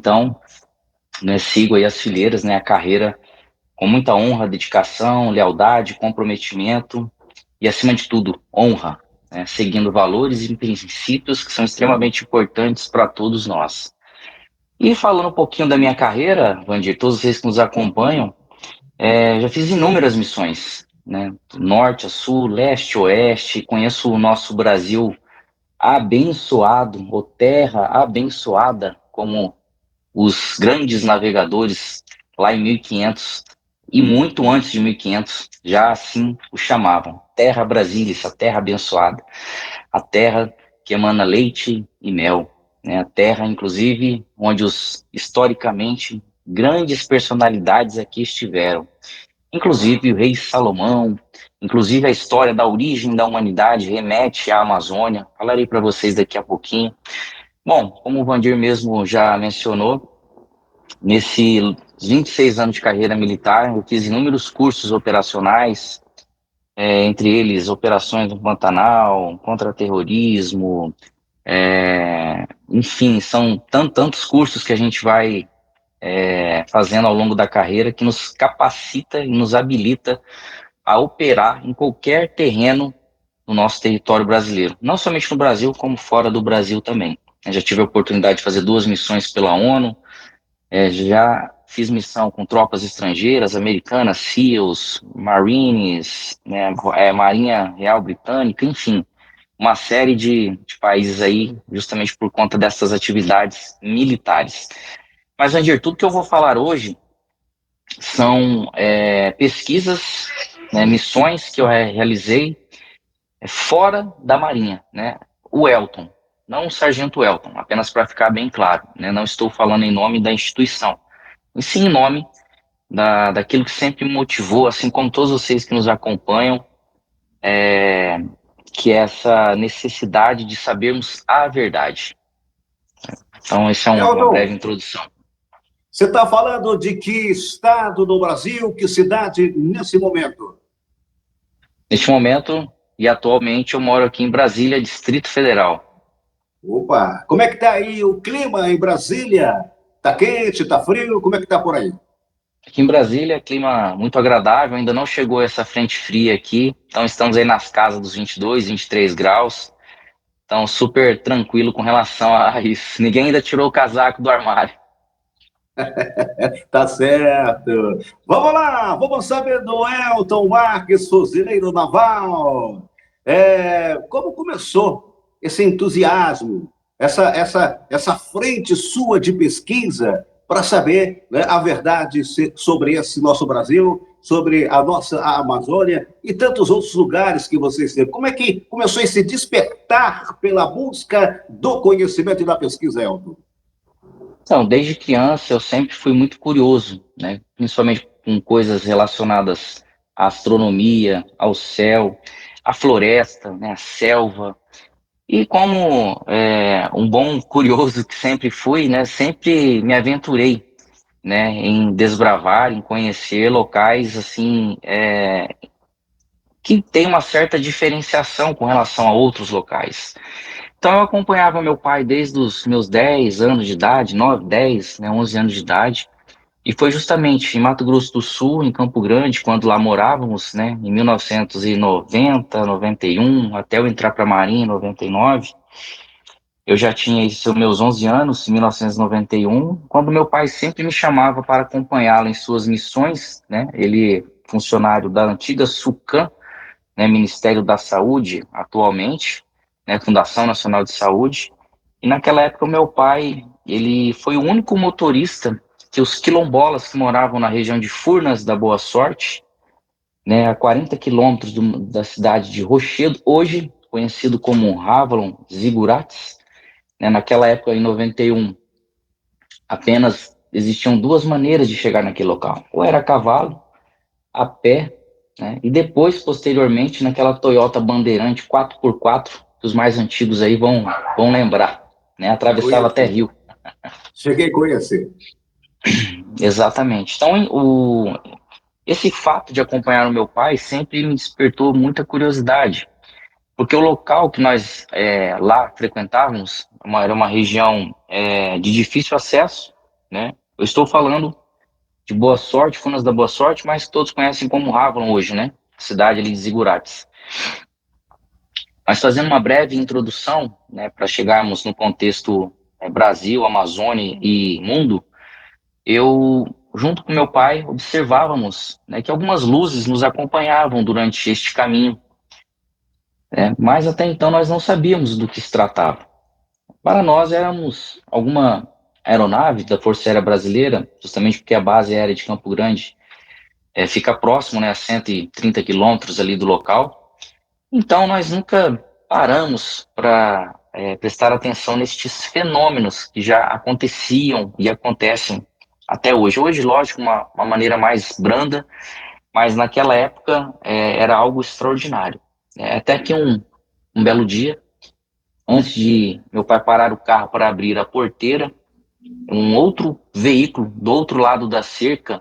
então, né, sigo aí as fileiras, né, a carreira com muita honra, dedicação, lealdade, comprometimento e, acima de tudo, honra, né, seguindo valores e princípios que são extremamente importantes para todos nós. E falando um pouquinho da minha carreira, Vandir, todos vocês que nos acompanham, já fiz inúmeras missões, né, do norte a sul, leste a oeste, conheço o nosso Brasil abençoado, ou terra abençoada, como os grandes navegadores lá em 1500 e muito antes de 1500 já assim o chamavam. Terra Brasília, essa terra abençoada, a terra que emana leite e mel, né? A terra, inclusive, onde os historicamente grandes personalidades aqui estiveram, inclusive o rei Salomão, inclusive a história da origem da humanidade remete à Amazônia. Falarei para vocês daqui a pouquinho. Bom, como o Vandir mesmo já mencionou, nesses 26 anos de carreira militar, eu fiz inúmeros cursos operacionais, entre eles operações no Pantanal, contra-terrorismo, enfim, são tantos cursos que a gente vai fazendo ao longo da carreira que nos capacita e nos habilita a operar em qualquer terreno no nosso território brasileiro. Não somente no Brasil, como fora do Brasil também. Eu já tive a oportunidade de fazer 2 missões pela ONU, já fiz missão com tropas estrangeiras, americanas, SEALs, Marines, né, Marinha Real Britânica, enfim, uma série de países aí, justamente por conta dessas atividades militares. Mas, Andir, tudo que eu vou falar hoje são pesquisas, né, missões que eu realizei fora da Marinha, né? O Elton, não o Sargento Elton, apenas para ficar bem claro, né? Não estou falando em nome da instituição, e sim em nome daquilo que sempre me motivou, assim como todos vocês que nos acompanham, que é essa necessidade de sabermos a verdade. Então, essa é uma breve Elton, introdução. você está falando de que estado do Brasil, que cidade nesse momento? Neste momento e atualmente eu moro aqui em Brasília, Distrito Federal. Opa, como é que está aí o clima em Brasília? Está quente, está frio? Como é que está por aí? Aqui em Brasília, clima muito agradável, ainda não chegou essa frente fria aqui, então estamos aí nas casas dos 22, 23 graus, então super tranquilo com relação a isso. Ninguém ainda tirou o casaco do armário. Tá certo. Vamos lá, vamos saber do Elton Marques, fuzileiro naval. Como começou esse entusiasmo, essa frente sua de pesquisa para saber, né, a verdade sobre esse nosso Brasil, sobre a nossa Amazônia e tantos outros lugares que você esteve? Como é que começou esse despertar pela busca do conhecimento e da pesquisa, Elton? Então, desde criança eu sempre fui muito curioso, né? Principalmente com coisas relacionadas à astronomia, ao céu, à floresta, né? À selva. E como um bom curioso que sempre fui, né? Sempre me aventurei, né? Em desbravar, em conhecer locais assim que tem uma certa diferenciação com relação a outros locais. Então eu acompanhava meu pai desde os meus 10 anos de idade, 9, 10, né, 11 anos de idade, e foi justamente em Mato Grosso do Sul, em Campo Grande, quando lá morávamos, né, em 1990, 91, até eu entrar para a Marinha em 99, eu já tinha isso, meus 11 anos, em 1991, quando meu pai sempre me chamava para acompanhá-lo em suas missões, né, ele funcionário da antiga SUCAM, né, Ministério da Saúde, atualmente, né, Fundação Nacional de Saúde. E naquela época o meu pai, ele foi o único motorista que os quilombolas que moravam na região de Furnas da Boa Sorte, né, a 40 quilômetros da cidade de Rochedo, hoje conhecido como Ravalon Zigurates, né, naquela época, em 91, apenas existiam duas maneiras de chegar naquele local. Ou era a cavalo, a pé, né? E depois, posteriormente, naquela Toyota Bandeirante 4x4, que os mais antigos aí vão lembrar, né? Atravessava até Conheci. Rio. Cheguei a conhecer. Exatamente. Então, esse fato de acompanhar o meu pai sempre me despertou muita curiosidade, porque o local que nós lá frequentávamos era uma região de difícil acesso, né? Eu estou falando de Boa Sorte, Funas da Boa Sorte, mas todos conhecem como Ravlon hoje, né? Cidade ali de Zigurates. Mas fazendo uma breve introdução, né, para chegarmos no contexto Brasil, Amazônia e mundo, eu, junto com meu pai, observávamos, né, que algumas luzes nos acompanhavam durante este caminho, né, mas até então nós não sabíamos do que se tratava. Para nós éramos alguma aeronave da Força Aérea Brasileira, justamente porque a base aérea de Campo Grande fica próximo, né, a 130 quilômetros ali do local. Então nós nunca paramos para prestar atenção nestes fenômenos que já aconteciam e acontecem até hoje. Hoje, lógico, uma maneira mais branda, mas naquela época era algo extraordinário. Até que um belo dia, antes de meu pai parar o carro para abrir a porteira, um outro veículo do outro lado da cerca,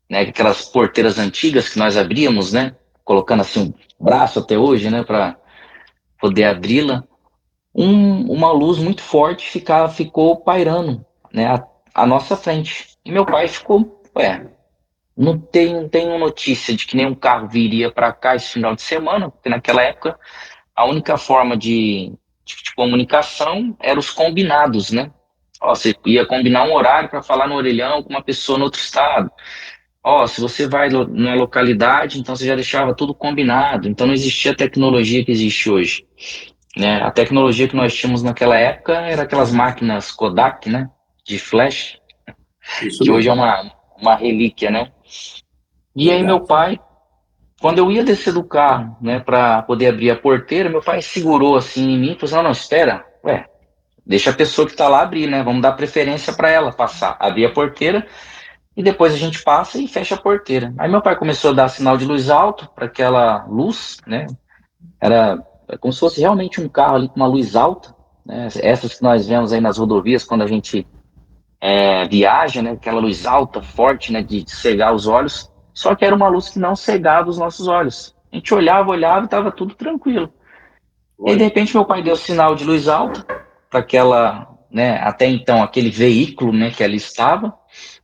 né, aquelas porteiras antigas que nós abríamos, né, colocando assim um braço até hoje, né, para poder abri-la, uma luz muito forte ficou pairando, né, à nossa frente. E meu pai ficou, não tenho notícia de que nenhum carro viria para cá esse final de semana, porque naquela época a única forma de comunicação eram os combinados, né? Ó, você ia combinar um horário para falar no orelhão com uma pessoa no outro estado. Ó, se você vai numa localidade, então você já deixava tudo combinado. Então não existia a tecnologia que existe hoje, né? A tecnologia que nós tínhamos naquela época era aquelas máquinas Kodak, né? De flash, Isso que hoje é mesmo. uma relíquia, né? E aí meu Verdade. pai, quando eu ia descer do carro, né, para poder abrir a porteira, meu pai segurou assim em mim e falou assim, não, não, espera, deixa a pessoa que está lá abrir, né? Vamos dar preferência para ela passar, abrir a porteira e depois a gente passa e fecha a porteira. Aí meu pai começou a dar sinal de luz alto para aquela luz, né? Era como se fosse realmente um carro ali com uma luz alta, né? Essas que nós vemos aí nas rodovias quando a gente viaja, né? Aquela luz alta, forte, né? De cegar os olhos. Só que era uma luz que não cegava os nossos olhos. A gente olhava e estava tudo tranquilo. E aí, de Olha, repente, meu pai deu sinal de luz alta para aquela, né? Até então, aquele veículo, né? Que ali estava.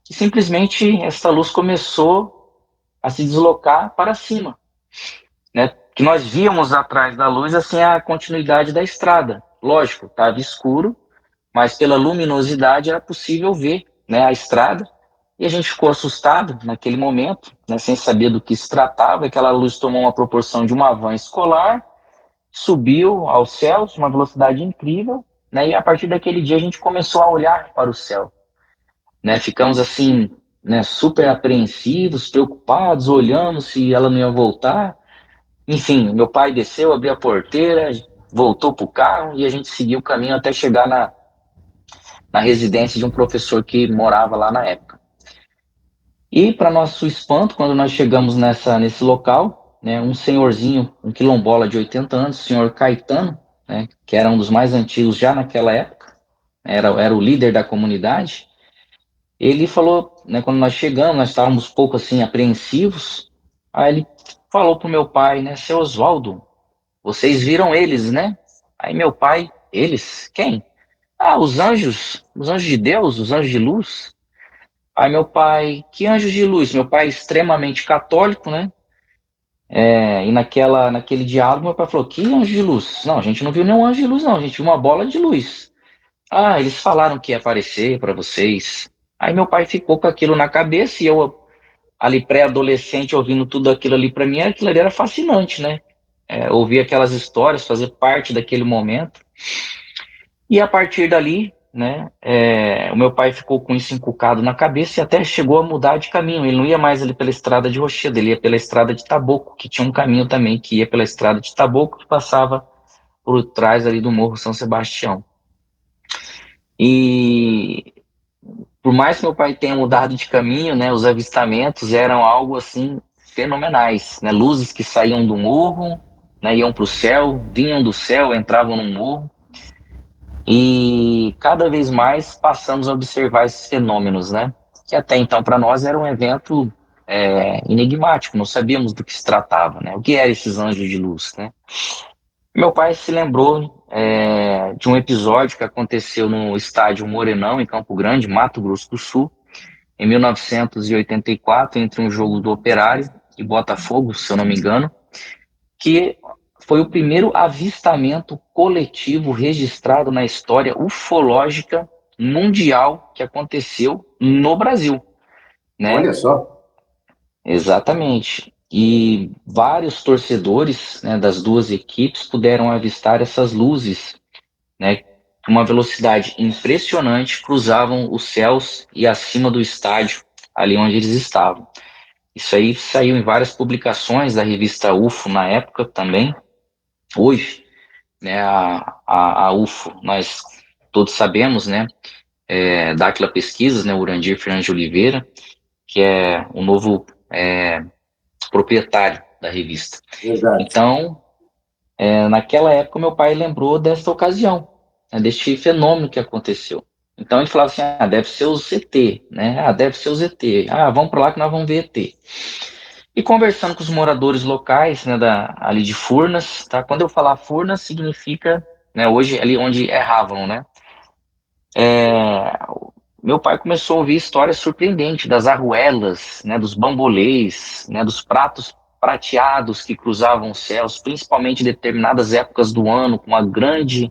E simplesmente essa luz começou a se deslocar para cima, né? Que nós víamos atrás da luz assim a continuidade da estrada. Lógico, estava escuro, mas pela luminosidade era possível ver, né, a estrada. E a gente ficou assustado naquele momento, né, sem saber do que se tratava. Aquela luz tomou uma proporção de uma van escolar, subiu aos céus, uma velocidade incrível, né, e a partir daquele dia a gente começou a olhar para o céu, né, ficamos assim, né, super apreensivos, preocupados, olhando se ela não ia voltar. Enfim, meu pai desceu, abriu a porteira, voltou para o carro e a gente seguiu o caminho até chegar na residência de um professor que morava lá na época. E, para nosso espanto, quando nós chegamos nesse local, né, um senhorzinho, um quilombola de 80 anos, o senhor Caetano, né, que era um dos mais antigos já naquela época, era o líder da comunidade, ele falou, né, quando nós chegamos, nós estávamos um pouco assim apreensivos, aí ele falou para o meu pai, né, seu Oswaldo, vocês viram eles, né? Aí meu pai, eles? Quem? Ah, os anjos de Deus, os anjos de luz. Aí meu pai, que anjos de luz? Meu pai é extremamente católico, né? E naquele diálogo, meu pai falou, que anjo de luz? Não, a gente não viu nenhum anjo de luz, não, a gente viu uma bola de luz. Ah, eles falaram que ia aparecer para vocês. Aí meu pai ficou com aquilo na cabeça e eu, ali pré-adolescente, ouvindo tudo aquilo ali para mim, aquilo ali era fascinante, né? Ouvir aquelas histórias, fazer parte daquele momento. E a partir dali, né, o meu pai ficou com isso encucado na cabeça e até chegou a mudar de caminho. Ele não ia mais ali pela estrada de Rochedo, ele ia pela estrada de Taboco, que tinha um caminho também que ia pela estrada de Taboco, que passava por trás ali do Morro São Sebastião. E por mais que meu pai tenha mudado de caminho, né, os avistamentos eram algo assim fenomenais, né, luzes que saíam do morro, né, iam para o céu, vinham do céu, entravam no morro. E cada vez mais passamos a observar esses fenômenos, né? Que até então para nós era um evento enigmático, não sabíamos do que se tratava, né? O que eram esses anjos de luz, né? Meu pai se lembrou de um episódio que aconteceu no estádio Morenão, em Campo Grande, Mato Grosso do Sul, em 1984, entre um jogo do Operário e Botafogo, se eu não me engano, que foi o primeiro avistamento coletivo registrado na história ufológica mundial que aconteceu no Brasil, né? Olha só. Exatamente. E vários torcedores, né, das duas equipes puderam avistar essas luzes, né, com uma velocidade impressionante, cruzavam os céus e acima do estádio, ali onde eles estavam. Isso aí saiu em várias publicações da revista UFO na época também. Hoje, né, a UFO, nós todos sabemos, né, Dáquila Pesquisas, né, Urandir Fernandes de Oliveira, que é o novo proprietário da revista. Verdade. Então, naquela época, meu pai lembrou dessa ocasião, né, deste fenômeno que aconteceu. Então ele falava assim, deve ser o ZT, né? Deve ser o ZT. Vamos para lá que nós vamos ver ET. E conversando com os moradores locais, né, ali de Furnas, tá? Quando eu falar Furnas, significa, né, hoje ali onde erravam, né? Meu pai começou a ouvir histórias surpreendentes das arruelas, né, dos bambolês, né, dos pratos prateados que cruzavam os céus, principalmente em determinadas épocas do ano, com uma grande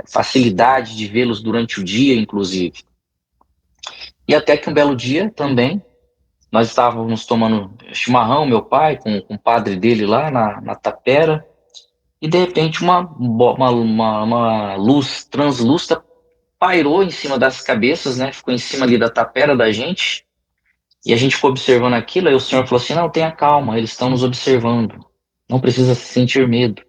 facilidade de vê-los durante o dia, inclusive. E até que um belo dia também, nós estávamos tomando chimarrão, meu pai, com o padre dele lá na tapera, e de repente uma luz translúcida pairou em cima das cabeças, né? Ficou em cima ali da tapera da gente, e a gente ficou observando aquilo, aí o senhor falou assim, não, tenha calma, eles estão nos observando, não precisa sentir medo.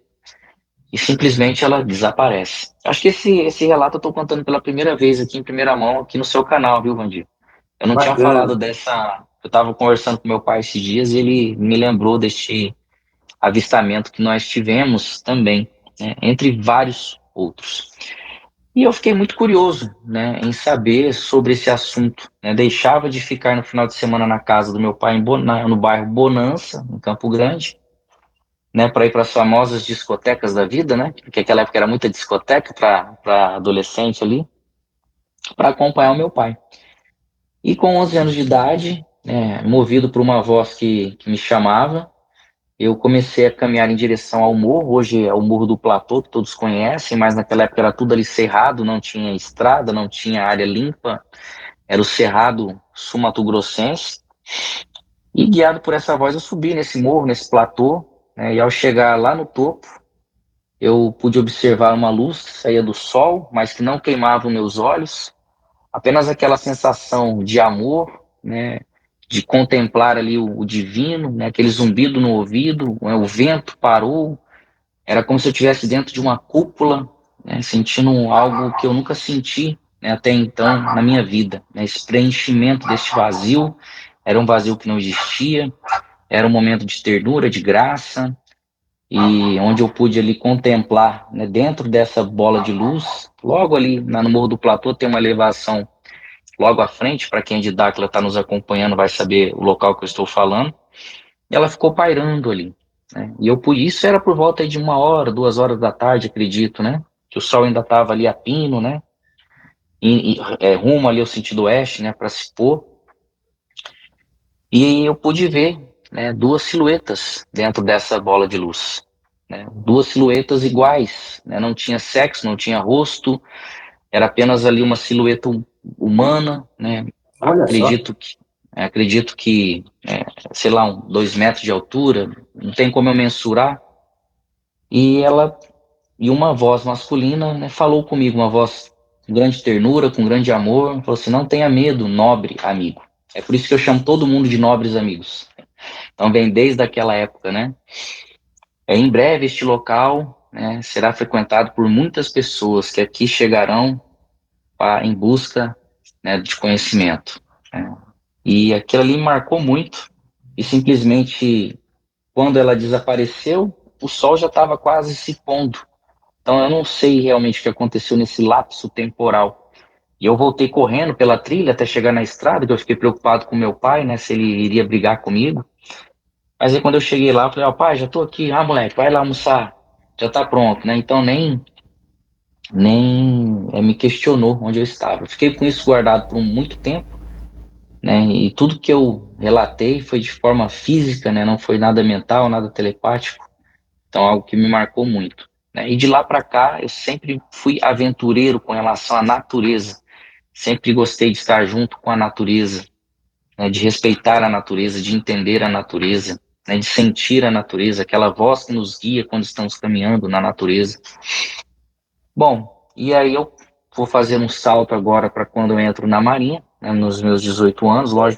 E simplesmente ela desaparece. Acho que esse relato eu estou contando pela primeira vez aqui em primeira mão, aqui no seu canal, viu, Vandir? Eu não tinha falado Bacana. dessa. Eu estava conversando com meu pai esses dias e ele me lembrou deste avistamento que nós tivemos também, né, entre vários outros. E eu fiquei muito curioso, né, em saber sobre esse assunto, né? Deixava de ficar no final de semana na casa do meu pai no bairro Bonança, em Campo Grande, né, para ir para as famosas discotecas da vida, né? Porque aquela época era muita discoteca para adolescente ali, para acompanhar o meu pai. E com 11 anos de idade, movido por uma voz que me chamava, eu comecei a caminhar em direção ao morro. Hoje é o Morro do Platô, que todos conhecem, mas naquela época era tudo ali cerrado, não tinha estrada, não tinha área limpa, era o Cerrado Sul-Mato-Grossense. E guiado por essa voz, eu subi nesse morro, nesse platô, né, e ao chegar lá no topo, eu pude observar uma luz que saía do sol, mas que não queimava os meus olhos, apenas aquela sensação de amor, né, de contemplar ali o divino, né, aquele zumbido no ouvido, né, o vento parou, era como se eu estivesse dentro de uma cúpula, né, sentindo algo que eu nunca senti, né, até então na minha vida, né, esse preenchimento deste vazio, era um vazio que não existia, era um momento de ternura, de graça, e onde eu pude ali contemplar, né, dentro dessa bola de luz, logo ali no Morro do Platô tem uma elevação logo à frente, para quem é de Dáquila está nos acompanhando vai saber o local que eu estou falando, e ela ficou pairando ali, né, e eu pude, isso era por volta de 1 hora, 2 horas da tarde, acredito, né, que o sol ainda estava ali a pino, né, rumo ali ao sentido oeste, né, para se pôr, e eu pude ver, né, duas silhuetas dentro dessa bola de luz, né, duas silhuetas iguais, né, não tinha sexo, não tinha rosto, era apenas ali uma silhueta humana, né, Olha só. acredito que sei lá, 2 metros de altura, não tem como eu mensurar, e ela, e uma voz masculina, né, falou comigo, uma voz com grande ternura, com grande amor, falou assim, não tenha medo, nobre amigo. É por isso que eu chamo todo mundo de nobres amigos. Então vem desde aquela época, né? Em breve este local, né, será frequentado por muitas pessoas que aqui chegarão em busca, né, de conhecimento, né? E aquilo ali me marcou muito e simplesmente quando ela desapareceu, o sol já estava quase se pondo. Então eu não sei realmente o que aconteceu nesse lapso temporal. E eu voltei correndo pela trilha até chegar na estrada, que eu fiquei preocupado com meu pai, né, se ele iria brigar comigo. Mas aí quando eu cheguei lá, eu falei, ó, pai, já tô aqui. Moleque, vai lá almoçar. já tá pronto, né? Então nem me questionou onde eu estava. Eu fiquei com isso guardado por muito tempo, né? E tudo que eu relatei foi de forma física, né? Não foi nada mental, nada telepático. Então, algo que me marcou muito, né? E de lá para cá, eu sempre fui aventureiro com relação à natureza. Sempre gostei de estar junto com a natureza, né? De respeitar a natureza, de entender a natureza, né? De sentir a natureza, aquela voz que nos guia quando estamos caminhando na natureza. Bom, e aí eu vou fazer um salto agora para quando eu entro na Marinha, né? Nos meus 18 anos, lógico.